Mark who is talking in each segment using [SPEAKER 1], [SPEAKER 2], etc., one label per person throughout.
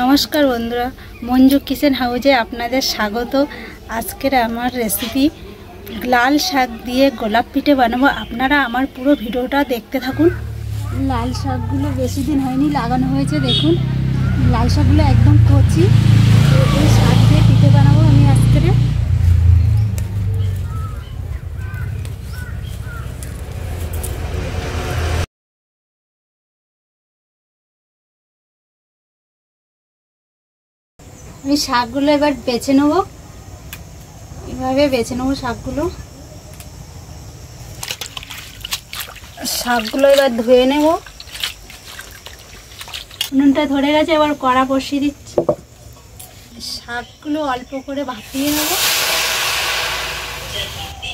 [SPEAKER 1] নমস্কার বন্ধুরা, মঞ্জু কিচেন হাউজে আপনাদের স্বাগত। আজকের আমার রেসিপি লাল শাক দিয়ে গোলাপ পিঠে বানাবো। আপনারা আমার পুরো ভিডিওটা দেখতে থাকুন। লাল শাকগুলো বেশি দিন হয়নি, লাগানো হয়েছে। দেখুন লাল শাকগুলো একদম কচি। এই শাক দিয়ে পিঠে বানাবো আমি আজকে। আমি শাকগুলো এবার বেছে নেবো, এভাবে বেছে নেবো শাকগুলো এবার ধুয়ে নেব। নুনটা ধরে গেছে, এবার কড়া বসিয়ে দিচ্ছি। শাকগুলো অল্প করে ভাপিয়ে নেব,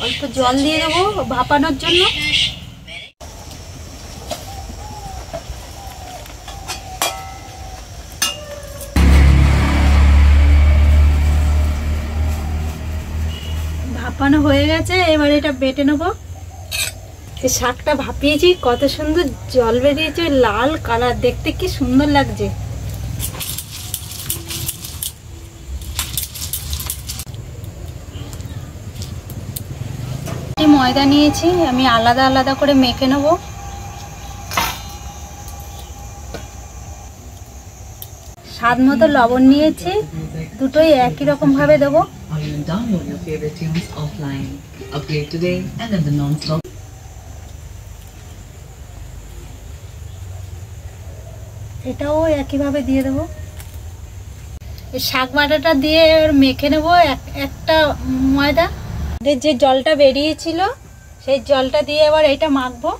[SPEAKER 1] অল্প জল দিয়ে দেবো ভাপানোর জন্য। ভাপানো হয়ে গেছে, এবার এটা বেটে নেব। এই শাকটা ভাপিয়েছি, কত সুন্দর জল বেরিয়েছে, লাল কালার, দেখতে কি সুন্দর লাগছে। ময়দা নিয়েছি, আমি আলাদা আলাদা করে মেখে নেব। স্বাদ মতো লবণ নিয়েছি, দুটোই একই রকম ভাবে দেবো। এটাও একইভাবে দিয়ে দেবো। এই শাক বাটাটা দিয়ে মেখে নেবো একটা ময়দা। যে জলটা বেরিয়েছিল সেই জলটা দিয়ে এবার এটা মাখবো।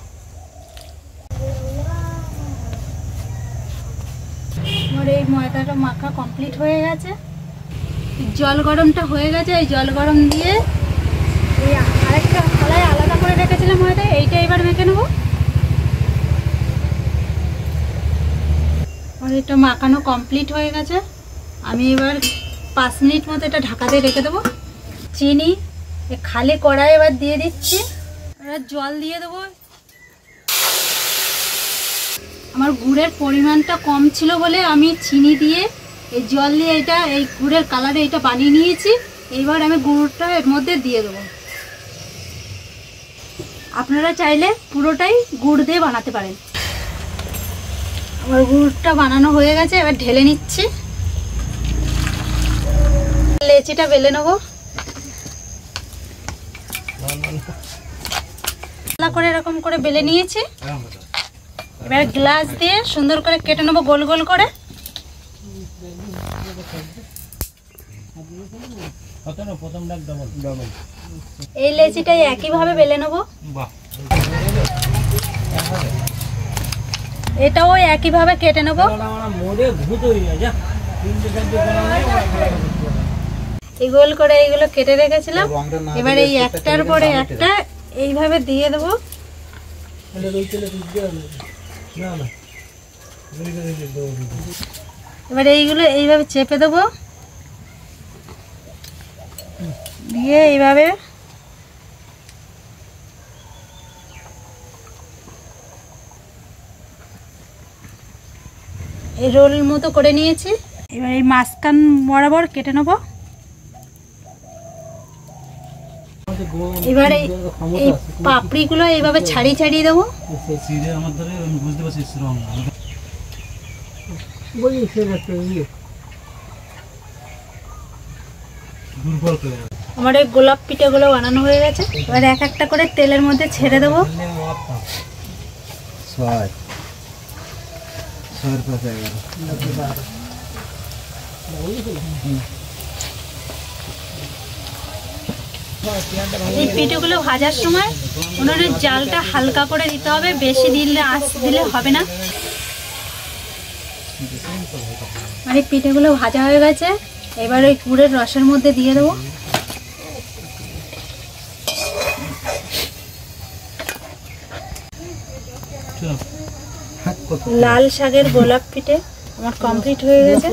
[SPEAKER 1] আমার এই ময়দাটা মাখা কমপ্লিট হয়ে গেছে। জল গরমটা হয়ে গেছে, এই জল গরম দিয়ে এই আরেকটা থালায় আলাদা করে রেখেছিলাম ময়দা, এইটা এবার মেখে নেবো। আর এটা মাখানো কমপ্লিট হয়ে গেছে। আমি এবার 5 মিনিট মতো এটা ঢাকা দিয়ে রেখে দেবো। চিনি খালি কড়াই এবার দিয়ে দিচ্ছি, এবার জল দিয়ে দেবো। আমার গুড়ের পরিমাণটা কম ছিল বলে আমি চিনি দিয়ে এই জল দিয়ে এটা এই গুড়ের কালারে এটা বানিয়ে নিয়েছি। এইবার আমি গুড়টা এর মধ্যে দিয়ে দেবো। আপনারা চাইলে পুরোটাই গুড় দিয়ে বানাতে পারেন। আমার গুড়টা বানানো হয়ে গেছে, এবার ঢেলে নিচ্ছি। লেচিটা বেলে নেবো, করে এরকম করে বেলে নিয়েছি। এবার গ্লাস দিয়ে সুন্দর করে কেটে নেবো গোল গোল করে। এই লেচিটাই একইভাবে বেলে নেবো। এটাও একইভাবে কেটে নেবো। এই গোল করে এইগুলো কেটে রেখেছিলাম, এবার এই একটার পরে একটা এইভাবে দিয়ে দেবো। এবার এইগুলো এইভাবে চেপে দেবো, দিয়ে এইভাবে এই রোল মতো করে নিয়েছি। এবার এই মাঝখান বরাবর কেটে নেবো। এবারে এই পাপড়িগুলো এইভাবে ছাড়িয়ে ছাড়িয়ে দেবো। আমার এই গোলাপ পিঠেগুলো বানানো হয়ে গেছে। এবার এক একটা করে তেলের মধ্যে ছেড়ে দেবো। এই পিঠেগুলো ভাজার সময় ওনার জালটা হালকা করে দিতে হবে, বেশি দিলে আঁচ দিলে হবে না। আর এই পিঠেগুলো ভাজা হয়ে গেছে, এবার ওই গুড়ের রসের মধ্যে দিয়ে দেবো। লাল শাকের গোলাপ পিঠে আমার কমপ্লিট হয়ে গেছে।